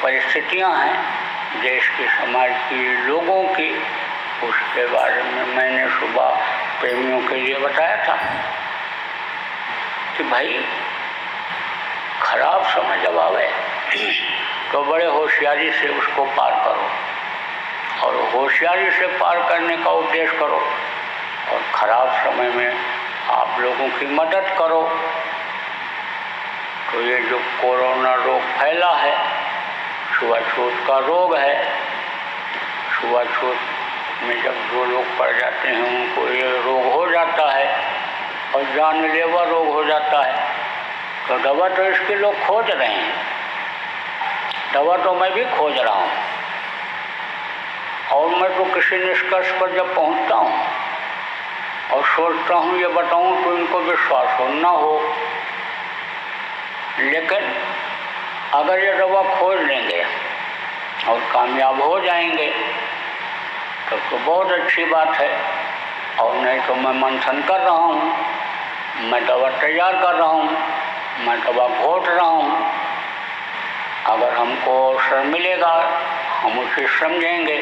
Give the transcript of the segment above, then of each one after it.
परिस्थितियां हैं देश की, समाज की, लोगों की, उसके बारे में मैंने सुबह प्रेमियों के लिए बताया था कि भाई खराब समय जब आवे तो बड़े होशियारी से उसको पार करो, और होशियारी से पार करने का उद्देश्य करो, और खराब समय में आप लोगों की मदद करो। तो ये जो कोरोना रोग फैला है, छुआछूत का रोग है, छुआछूत में जब जो लोग पड़ जाते हैं उनको ये रोग हो जाता है और जानलेवा रोग हो जाता है। तो दवा तो इसके लोग खोज रहे हैं, दवा तो मैं भी खोज रहा हूँ, और मैं तो किसी निष्कर्ष पर जब पहुँचता हूँ और सोचता हूँ ये बताऊँ तो इनको विश्वास हो ना हो, लेकिन अगर ये दवा खोज लेंगे और कामयाब हो जाएंगे तब तो बहुत अच्छी बात है। और नहीं तो मैं मंथन कर रहा हूँ, मैं दवा तैयार कर रहा हूँ, मैं दवा घोट रहा हूँ। अगर हमको अवसर मिलेगा, हम उसे समझेंगे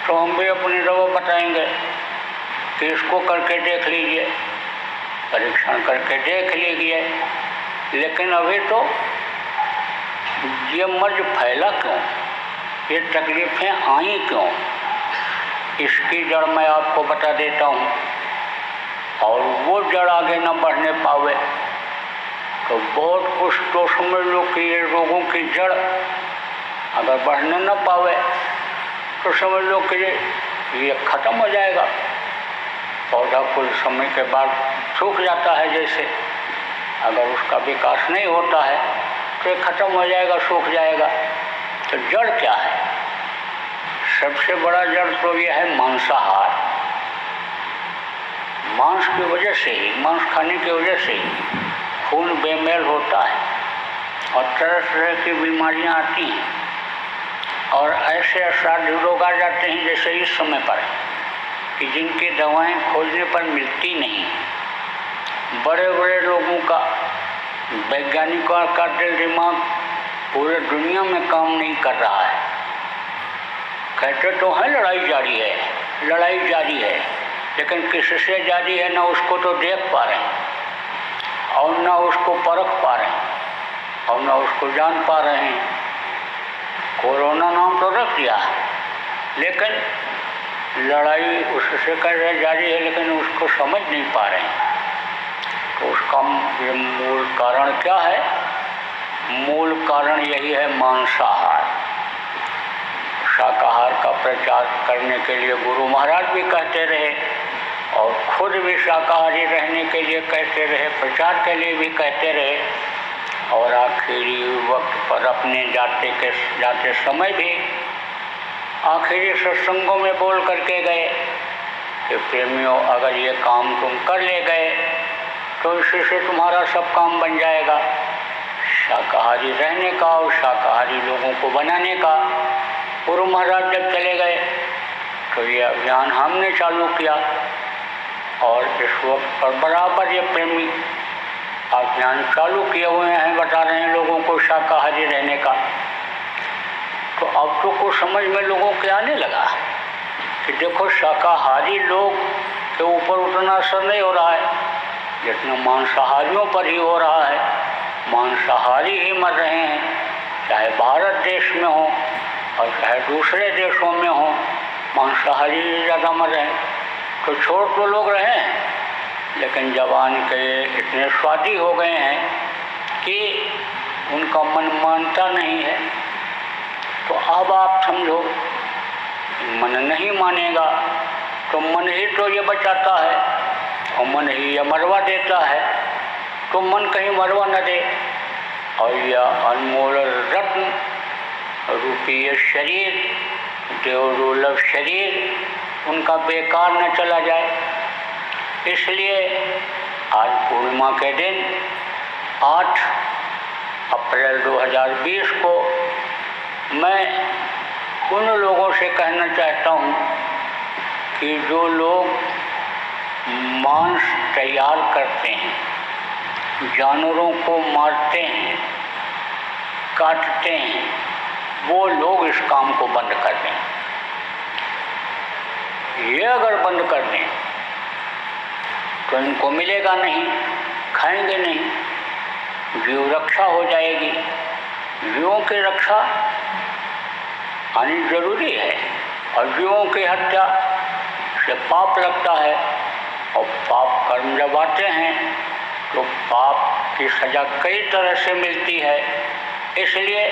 तो हम भी अपनी दवा बताएंगे कि इसको करके देख लीजिए, परीक्षण करके देख लीजिए। लेकिन अभी तो ये मर्ज फैला क्यों, ये तकलीफ़ें आई क्यों, इसकी जड़ मैं आपको बता देता हूँ। और वो जड़ आगे न बढ़ने पावे तो बहुत कुछ तो समझ लो कि ये रोगों की जड़ अगर बढ़ने न पावे तो समझ लो कि ये ख़त्म हो जाएगा। पौधा कुछ समय के बाद सूख जाता है, जैसे अगर उसका विकास नहीं होता है तो ये ख़त्म हो जाएगा, सूख जाएगा। तो जड़ क्या है? सबसे बड़ा जड़ तो ये है मांसाहार। मांस की वजह से ही, मांस खाने की वजह से ही खून बेमेल होता है और तरह तरह की बीमारियां आती हैं, और ऐसे असाध्य रोग आ जाते हैं जैसे इस समय पर कि जिनकी दवाएं खोजने पर मिलती नहीं। बड़े बड़े लोगों का, वैज्ञानिकों का दिल दिमाग पूरे दुनिया में काम नहीं कर रहा है। कहते तो हैं लड़ाई जारी है, लड़ाई जारी है, लेकिन किससे जारी है ना उसको तो देख पा रहे हैं और ना उसको परख पा रहे हैं और ना उसको जान पा रहे हैं। कोरोना नाम तो रख दिया, लेकिन लड़ाई उससे कर रहे जारी है, लेकिन उसको समझ नहीं पा रहे हैं। तो उसका मूल कारण क्या है? मूल कारण यही है मांसाहार। शाकाहार का प्रचार करने के लिए गुरु महाराज भी कहते रहे और खुद भी शाकाहारी रहने के लिए कहते रहे, प्रचार के लिए भी कहते रहे, और आखिरी वक्त पर अपने जाते समय भी आखिरी सत्संगों में बोल करके गए कि प्रेमियों, अगर ये काम तुम कर ले गए तो इसी से तुम्हारा सब काम बन जाएगा। शाकाहारी रहने का और शाकाहारी लोगों को बनाने का। गुरु महाराज जब चले गए तो ये अभियान हमने चालू किया, और इस वक्त पर बराबर ये प्रेमी अभियान चालू किए हुए हैं, बता रहे हैं लोगों को शाकाहारी रहने का। तो अब तो कुछ समझ में लोगों के आने लगा कि देखो शाकाहारी लोग के ऊपर उतना असर नहीं हो रहा है जितना मांसाहारियों पर ही हो रहा है। मांसाहारी ही मर रहे हैं, चाहे भारत देश में हो और चाहे दूसरे देशों में हो, मांसाहारी ज़्यादा मर रहे हैं। तो छोड़ तो लोग रहे हैं, लेकिन जवान के इतने स्वादी हो गए हैं कि उनका मन मानता नहीं है। तो अब आप समझो, मन नहीं मानेगा तो मन ही तो ये बचाता है और मन ही ये मरवा देता है। तो मन कहीं मरवा न दे और यह अनमोल रत्न रूपी ये शरीर, देवदुर्लभ शरीर उनका बेकार न चला जाए। इसलिए आज पूर्णिमा के दिन 8 अप्रैल 2020 को मैं उन लोगों से कहना चाहता हूँ कि जो लोग मांस तैयार करते हैं, जानवरों को मारते हैं, काटते हैं, वो लोग इस काम को बंद कर दें। ये अगर बंद कर दें तो इनको मिलेगा नहीं, खाएंगे नहीं, जीव रक्षा हो जाएगी। जीवों की रक्षा आनी जरूरी है, और जीवों की हत्या से पाप लगता है, और पाप कर्म जब आते हैं तो पाप की सजा कई तरह से मिलती है। इसलिए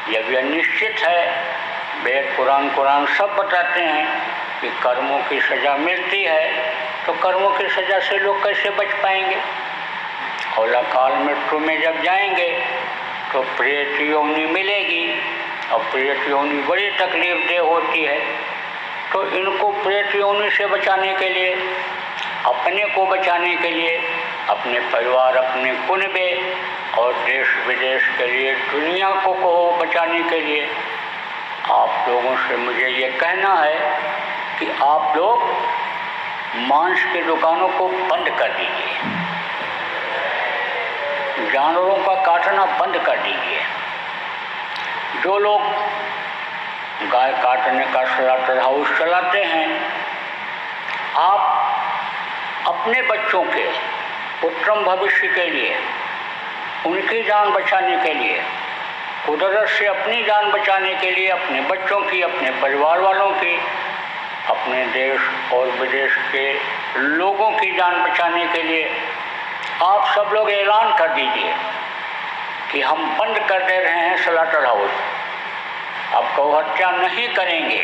जब यह निश्चित है, वेद पुराण कुरान सब बताते हैं कि कर्मों की सजा मिलती है, तो कर्मों की सजा से लोग कैसे बच पाएंगे? और अकाल मृत्यु में जब जाएंगे तो प्रेत योनि मिलेगी, और प्रेत योनि बड़ी तकलीफ देह होती है। तो इनको प्रेत योनि से बचाने के लिए, अपने को बचाने के लिए, अपने परिवार, अपने कुनबे और देश विदेश के लिए, दुनिया को बचाने के लिए आप लोगों से मुझे ये कहना है कि आप लोग मांस की दुकानों को बंद कर दीजिए, जानवरों का काटना बंद कर दीजिए। जो लोग गाय काटने का स्लॉटर हाउस चलाते हैं, आप अपने बच्चों के उत्तम भविष्य के लिए, उनकी जान बचाने के लिए, कुदरत से अपनी जान बचाने के लिए, अपने बच्चों की, अपने परिवार वालों की, अपने देश और विदेश के लोगों की जान बचाने के लिए आप सब लोग ऐलान कर दीजिए कि हम बंद कर दे रहे हैं स्लॉटर हाउस। अब गौ हत्या नहीं करेंगे,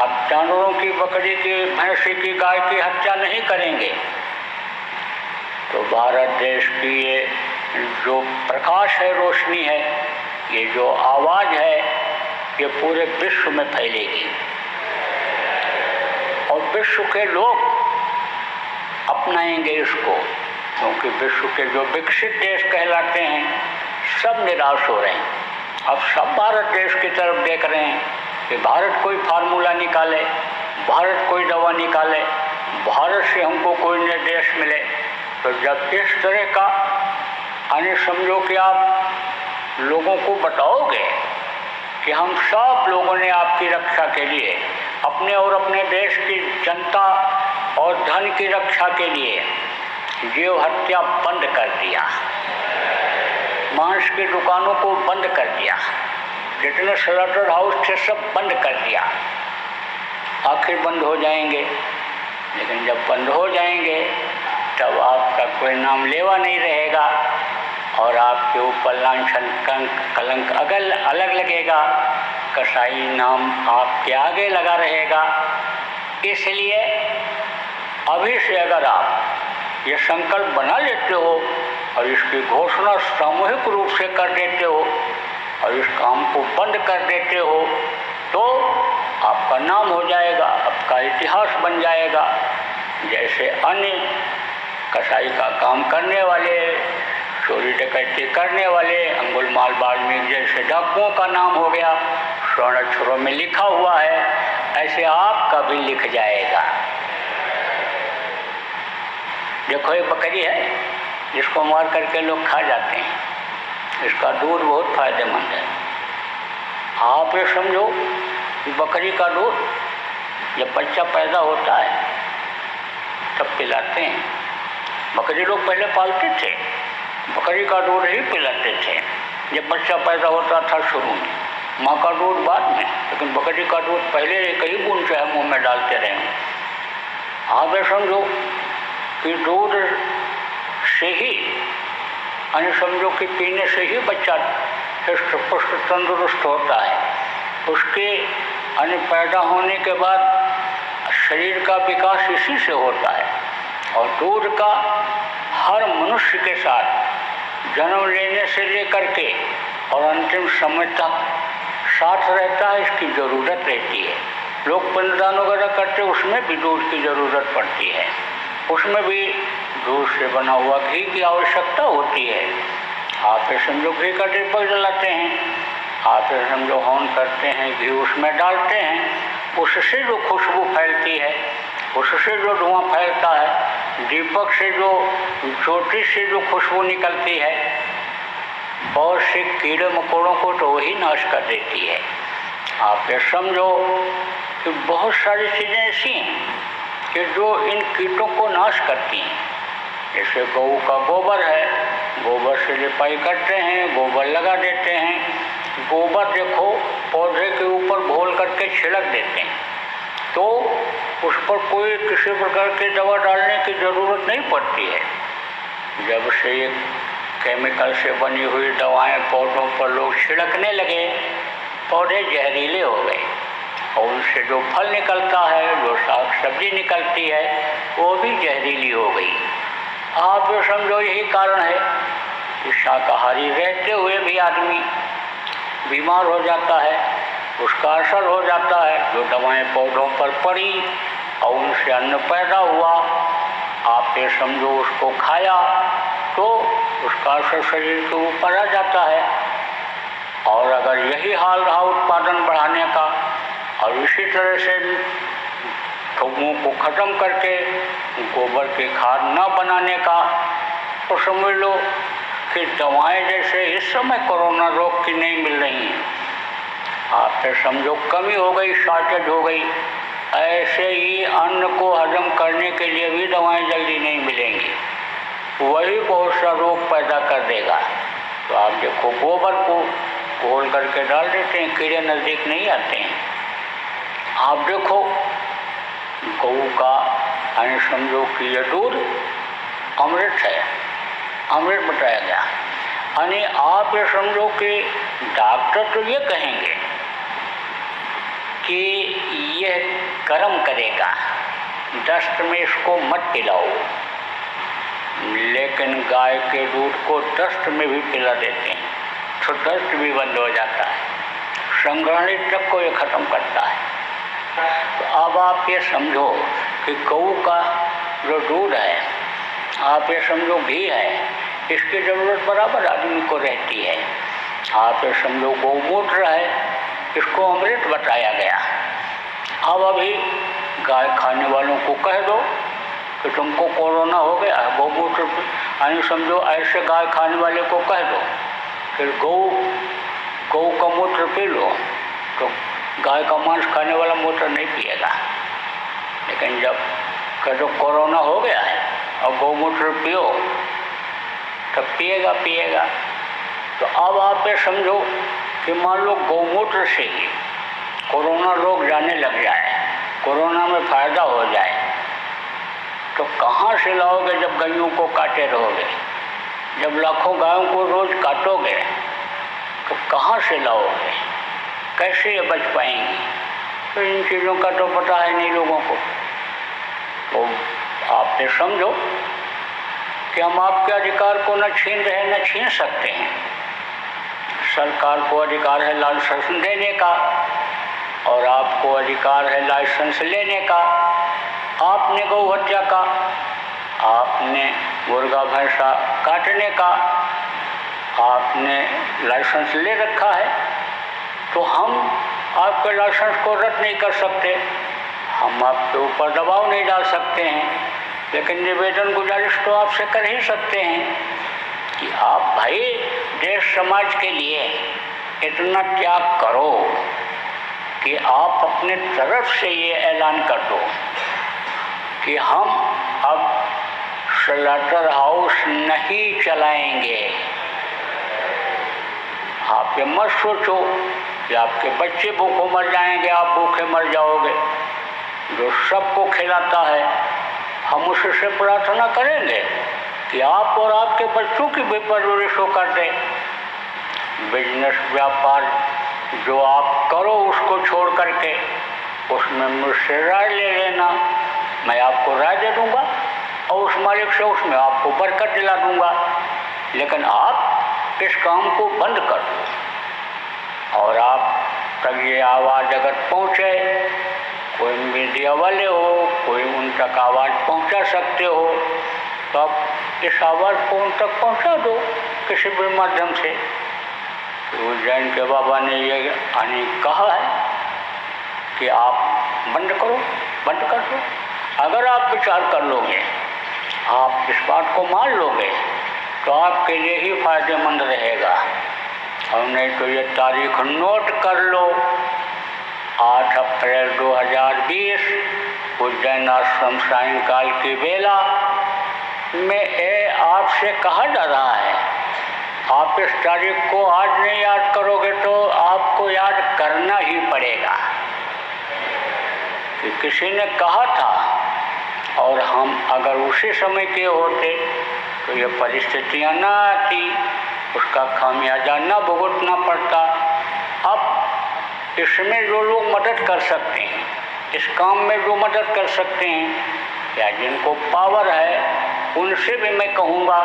अब जानवरों की, बकरी की, भैंसी की, गाय की हत्या नहीं करेंगे। तो भारत देश की ये जो प्रकाश है, रोशनी है, ये जो आवाज़ है, ये पूरे विश्व में फैलेगी, और विश्व के लोग अपनाएंगे इसको। क्योंकि विश्व के जो विकसित देश कहलाते हैं, सब निराश हो रहे हैं। अब सब भारत देश की तरफ देख रहे हैं कि भारत कोई फार्मूला निकाले, भारत कोई दवा निकाले, भारत से हमको कोई निर्देश मिले। तो जब इस तरह का यानी समझो कि आप लोगों को बताओगे कि हम सब लोगों ने आपकी रक्षा के लिए, अपने और अपने देश की जनता और धन की रक्षा के लिए जीव हत्या बंद कर दिया, मांस की दुकानों को बंद कर दिया, जितने स्लॉटर हाउस थे सब बंद कर दिया, आखिर बंद हो जाएंगे। लेकिन जब बंद हो जाएंगे तब आपका कोई नाम लेवा नहीं रहेगा, और आपके ऊपर लांछन कलंक अलग लगेगा, कसाई नाम आपके आगे लगा रहेगा। इसलिए अभी से अगर आप ये संकल्प बना लेते हो और इसकी घोषणा सामूहिक रूप से कर देते हो और इस काम को बंद कर देते हो, तो आपका नाम हो जाएगा, आपका इतिहास बन जाएगा। जैसे अन्य कसाई का काम करने वाले, चोरी डकैती करने वाले, अंगुलमाल वाल्मीकि जैसे डाकुओं का नाम हो गया, स्वर्ण अक्षरों में लिखा हुआ है, ऐसे आपका भी लिख जाएगा। देखो एक बकरी है जिसको मार करके लोग खा जाते हैं, इसका दूध बहुत फायदेमंद है। आप ये समझो कि बकरी का दूध जब बच्चा पैदा होता है तब पिलाते हैं। बकरी लोग पहले पालते थे, बकरी का दूध ही पिलाते थे जब बच्चा पैदा होता था शुरू में, माँ का दूध बाद में, लेकिन बकरी का दूध पहले एक ही बूंद चाहे मुँह में डालते रहे। आप ये समझो कि दूध से ही यानी समझो कि पीने से ही बच्चा हृष्ट पुष्ट तंदुरुस्त होता है। उसके यानी पैदा होने के बाद शरीर का विकास इसी से होता है, और दूध का हर मनुष्य के साथ जन्म लेने से लेकर के और अंतिम समय तक साथ रहता है, इसकी ज़रूरत रहती है। लोग पिंडदान वगैरह करते, उसमें भी दूध की ज़रूरत पड़ती है, उसमें भी दूध से बना हुआ घी की आवश्यकता होती है। आप समझो घी का दीपक जलाते हैं, आप समझो हवन करते हैं, घी उसमें डालते हैं, उससे जो खुशबू फैलती है, उससे जो धुआं फैलता है, दीपक से जो ज्योति से जो खुशबू निकलती है, बहुत से कीड़े मकोड़ों को तो वही नाश कर देती है। आप ये समझो कि बहुत सारी चीज़ें ऐसी हैं कि जो इन कीटों को नाश करती हैं। जैसे गऊ का गोबर है, गोबर से लिपाई करते हैं, गोबर लगा देते हैं। गोबर देखो पौधे के ऊपर घोल करके छिड़क देते हैं, तो उस पर कोई किसी प्रकार की दवा डालने की ज़रूरत नहीं पड़ती है। जब से ये केमिकल से बनी हुई दवाएं पौधों पर लोग छिड़कने लगे, पौधे जहरीले हो गए और उनसे जो फल निकलता है, जो साग सब्जी निकलती है, वो भी जहरीली हो गई। आप ये समझो यही कारण है कि शाकाहारी रहते हुए भी आदमी बीमार हो जाता है, उसका असर हो जाता है। जो दवाएं पौधों पर पड़ी और उनसे अन्न पैदा हुआ, आप ये समझो उसको खाया तो उसका असर शरीर के ऊपर आ जाता है। और अगर यही हाल रहा उत्पादन बढ़ाने का और इसी तरह से गऊओं को ख़त्म करके गोबर की खाद न बनाने का, तो समझ लो कि दवाएं जैसे इस समय कोरोना रोग की नहीं मिल रही हैं, आप ये समझो कमी हो गई, शॉर्टेज हो गई, ऐसे ही अन्न को हजम करने के लिए भी दवाएं जल्दी नहीं मिलेंगी, वही बहुत सा रोग पैदा कर देगा। तो आप देखो गोबर को घोल करके डाल देते हैं, कीड़े नज़दीक नहीं आते हैं। आप देखो गऊ का यानी समझो कि यह दूध अमृत है, अमृत बताया गया। यानी आप ये समझो कि डॉक्टर तो ये कहेंगे कि यह गर्म करेगा, दस्त में इसको मत पिलाओ, लेकिन गाय के दूध को दस्त में भी पिला देते हैं तो दस्त भी बंद हो जाता है, संग्रहणी तक को ये ख़त्म करता है। तो अब आप ये समझो कि गऊ का जो दूध है, आप ये समझो घी है, इसकी ज़रूरत बराबर आदमी को रहती है। आप ये समझो गौमूत्र है, इसको अमृत बताया गया। अब अभी गाय खाने वालों को कह दो कि तुमको कोरोना हो गया, गौमूत्र यानी समझो ऐसे गाय खाने वाले को कह दो कि गऊ का मूत्र पी लो, तो गाय का मांस खाने वाला मूत्र नहीं पिएगा। लेकिन जब कह दो कोरोना हो गया है और गौमूत्र पियो, तब पिएगा। तो अब आप ये समझो कि मान लो गौमूत्र से ही कोरोना रोग जाने लग जाए, कोरोना में फ़ायदा हो जाए, तो कहाँ से लाओगे जब गायों को काटे रहोगे? जब लाखों गायों को रोज काटोगे तो कहाँ से लाओगे? कैसे ये बच पाएंगी? तो इन चीज़ों का तो पता है नहीं लोगों को। तो आप ये समझो कि हम आपके अधिकार को न छीन रहे न छीन सकते हैं। सरकार को अधिकार है लाइसेंस देने का और आपको अधिकार है लाइसेंस लेने का। आपने गौ हत्या का, आपने मुर्गा भैंसा काटने का आपने लाइसेंस ले रखा है, तो हम आपके लाइसेंस को रद्द नहीं कर सकते, हम आपके ऊपर दबाव नहीं डाल सकते हैं। लेकिन निवेदन गुजारिश तो आपसे कर ही सकते हैं कि आप भाई देश समाज के लिए इतना त्याग करो कि आप अपने तरफ से ये ऐलान कर दो कि हम अब स्लॉटर हाउस नहीं चलाएंगे। आप ये मत सोचो कि आपके बच्चे भूखों मर जाएंगे, आप भूखे मर जाओगे। जो सबको खिलाता है, हम उससे प्रार्थना करेंगे कि आप और आपके बच्चों की भी परवरिश कर दें। बिजनेस व्यापार जो आप करो उसको छोड़ करके उसमें मुझसे राय ले लेना, मैं आपको राय दे दूंगा और उस मालिक से उसमें आपको बरकत दिला दूंगा। लेकिन आप इस काम को बंद कर दो और आप तक ये आवाज़ अगर पहुँचे, कोई मीडिया वाले हो, कोई उन तक आवाज़ पहुँचा सकते हो, तो आप इस आवाज़ को उन तक पहुँचा दो किसी भी माध्यम से। तो जैन के बाबा ने ये कहा है कि आप बंद करो, बंद कर दो। अगर आप विचार कर लोगे, आप इस बात को मान लोगे तो आपके लिए ही फायदेमंद रहेगा। और नहीं तो ये तारीख नोट कर लो, 8 अप्रैल 2020 उज्जैन आश्रम सायंकाल की बेला में आपसे कहा जा रहा है। आप इस तारीख को आज नहीं याद करोगे तो आपको याद करना ही पड़ेगा कि किसी ने कहा था, और हम अगर उसी समय के होते तो ये परिस्थितियां ना आती, उसका खामियाजा न भुगतना पड़ता। अब इसमें जो लोग मदद कर सकते हैं, इस काम में जो मदद कर सकते हैं या जिनको पावर है, उनसे भी मैं कहूँगा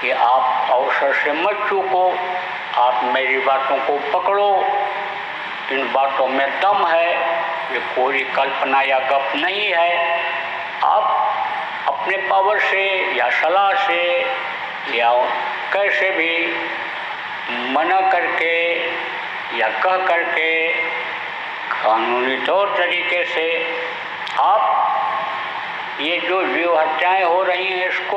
कि आप अवसर से मत चूको, आप मेरी बातों को पकड़ो। इन बातों में दम है, ये कोई कल्पना या गप नहीं है। आप अपने पावर से या सलाह से या कैसे भी मना करके या कह करके कानूनी तौर तरीके से आप ये जो जीव हत्याएँ हो रही हैं इसको